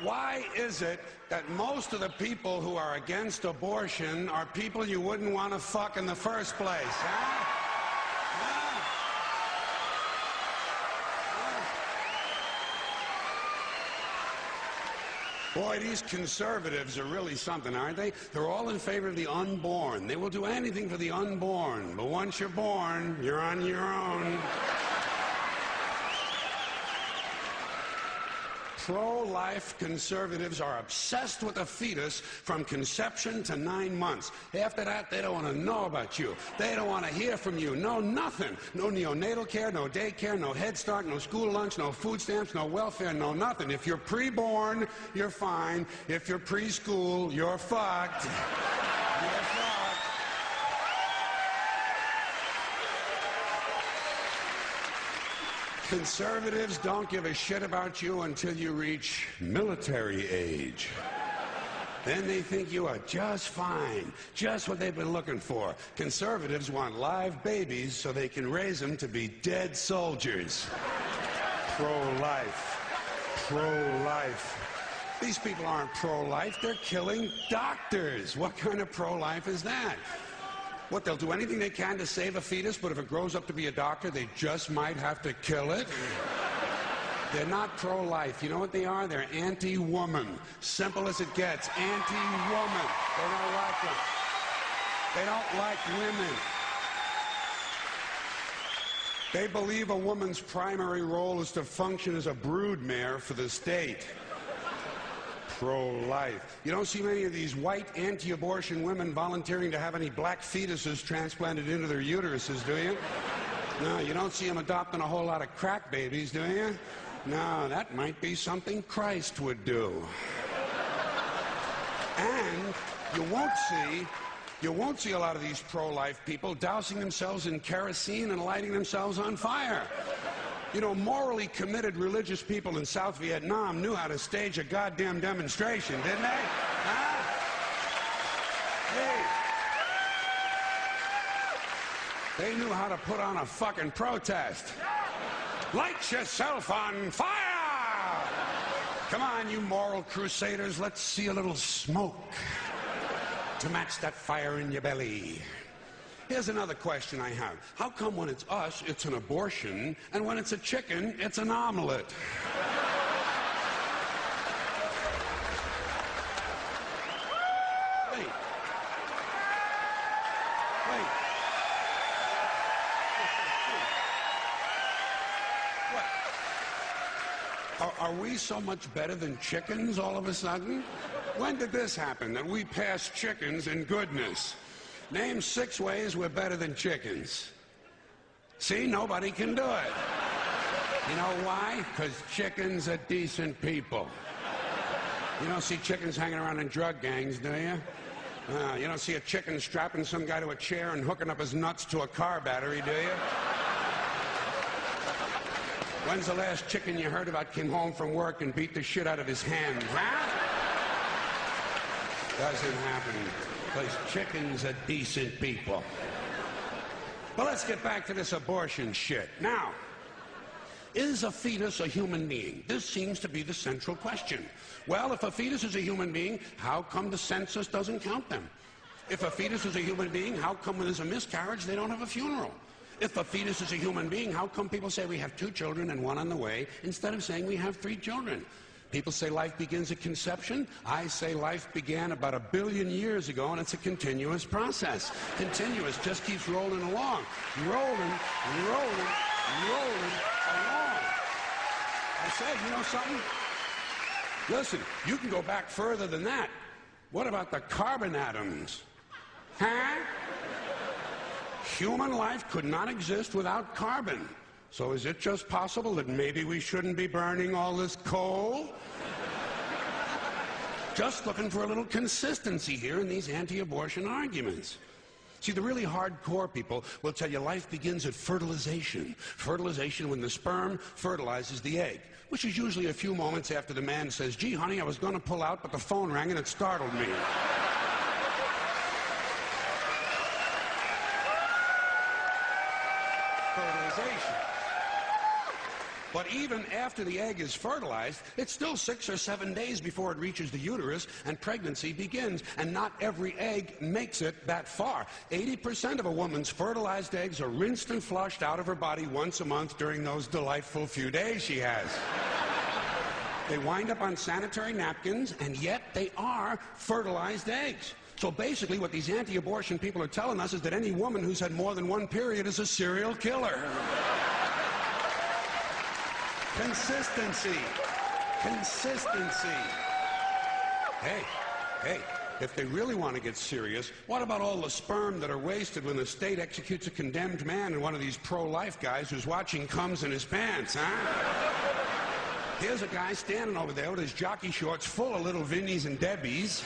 Why is it that most of the people who are against abortion are people you wouldn't want to fuck in the first place, huh? Boy, these conservatives are really something, aren't they? They're all in favor of the unborn. They will do anything for the unborn. But once you're born, you're on your own. Pro-life conservatives are obsessed with the fetus from conception to 9 months. After that, they don't want to know about you. They don't want to hear from you. No, nothing. No neonatal care, no daycare, no Head Start, no school lunch, no food stamps, no welfare, no nothing. If you're pre-born, you're fine. If you're preschool, you're fucked. You're fucked. Conservatives don't give a shit about you until you reach military age. Then they think you are just fine, just what they've been looking for. Conservatives want live babies so they can raise them to be dead soldiers. Pro-life. Pro-life. These people aren't pro-life, they're killing doctors. What kind of pro-life is that? What, they'll do anything they can to save a fetus, but if it grows up to be a doctor, they just might have to kill it? They're not pro-life. You know what they are? They're anti-woman. Simple as it gets. Anti-woman. They don't like them. They don't like women. They believe a woman's primary role is to function as a broodmare for the state. Pro-life. You don't see many of these white anti-abortion women volunteering to have any black fetuses transplanted into their uteruses, do you? No, you don't see them adopting a whole lot of crack babies, do you? No, that might be something Christ would do. And you won't see a lot of these pro-life people dousing themselves in kerosene and lighting themselves on fire. You know, morally committed religious people in South Vietnam knew how to stage a goddamn demonstration, didn't they? Huh? Hey. They knew how to put on a fucking protest. Light yourself on fire! Come on, you moral crusaders, let's see a little smoke to match that fire in your belly. Here's another question I have. How come when it's us, it's an abortion, and when it's a chicken, it's an omelet? Wait. What? Are we so much better than chickens all of a sudden? When did this happen, that we passed chickens in goodness? Name 6 ways we're better than chickens. See, nobody can do it. You know why? Because chickens are decent people. You don't see chickens hanging around in drug gangs, do you? You don't see a chicken strapping some guy to a chair and hooking up his nuts to a car battery, do you? When's the last chicken you heard about came home from work and beat the shit out of his hand, huh? Doesn't happen. Because chickens are decent people. But let's get back to this abortion shit. Now, is a fetus a human being? This seems to be the central question. Well, if a fetus is a human being, how come the census doesn't count them? If a fetus is a human being, how come when there's a miscarriage, they don't have a funeral? If a fetus is a human being, how come people say we have 2 children and 1 on the way, instead of saying we have 3 children? People say life begins at conception. I say life began about 1 billion years ago, and it's a continuous process. Continuous, just keeps rolling along. Rolling along. I said, you know something? Listen, you can go back further than that. What about the carbon atoms? Huh? Human life could not exist without carbon. So is it just possible that maybe we shouldn't be burning all this coal? Just looking for a little consistency here in these anti-abortion arguments. See, the really hardcore people will tell you life begins at fertilization. Fertilization when the sperm fertilizes the egg, which is usually a few moments after the man says, gee, honey, I was going to pull out, but the phone rang and it startled me. Fertilization. But even after the egg is fertilized, it's still 6 or 7 days before it reaches the uterus and pregnancy begins. And not every egg makes it that far. 80% of a woman's fertilized eggs are rinsed and flushed out of her body once a month during those delightful few days she has. They wind up on sanitary napkins, and yet they are fertilized eggs. So basically what these anti-abortion people are telling us is that any woman who's had more than one period is a serial killer. Consistency. Consistency. Hey, if they really want to get serious, what about all the sperm that are wasted when the state executes a condemned man and one of these pro-life guys who's watching comes in his pants, huh? Here's a guy standing over there with his jockey shorts full of little Vinnies and Debbies,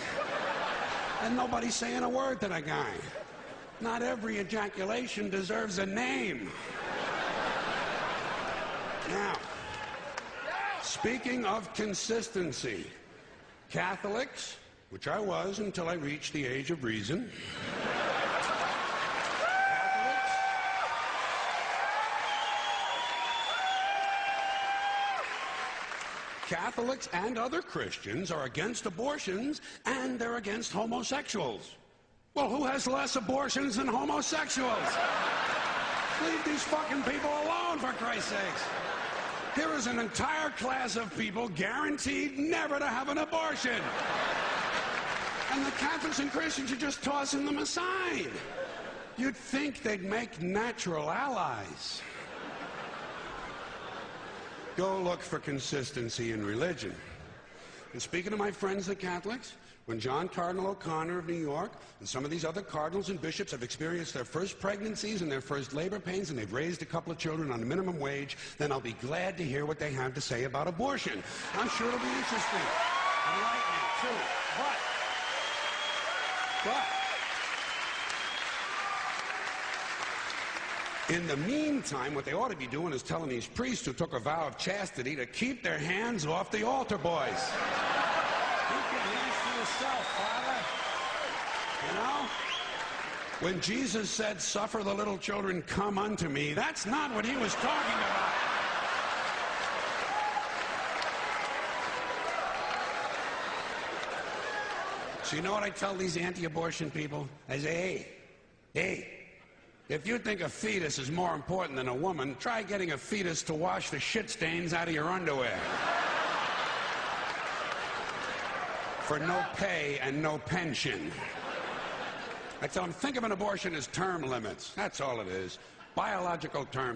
and nobody's saying a word to the guy. Not every ejaculation deserves a name. Now, speaking of consistency, Catholics, which I was until I reached the age of reason, Catholics and other Christians are against abortions, and they're against homosexuals. Well, who has less abortions than homosexuals? Leave these fucking people alone, for Christ's sakes. Here is an entire class of people guaranteed never to have an abortion. And the Catholics and Christians are just tossing them aside. You'd think they'd make natural allies. Go look for consistency in religion. And speaking of my friends, the Catholics, when John Cardinal O'Connor of New York and some of these other cardinals and bishops have experienced their first pregnancies and their first labor pains, and they've raised a couple of children on the minimum wage, then I'll be glad to hear what they have to say about abortion. I'm sure it'll be interesting. Enlightening, too. But in the meantime, what they ought to be doing is telling these priests who took a vow of chastity to keep their hands off the altar boys. Keep your hands to yourself, Father. You know? When Jesus said, "Suffer the little children come unto me," that's not what he was talking about. So you know what I tell these anti-abortion people? I say, hey, if you think a fetus is more important than a woman, try getting a fetus to wash the shit stains out of your underwear. For no pay and no pension. I tell them, think of an abortion as term limits. That's all it is. Biological term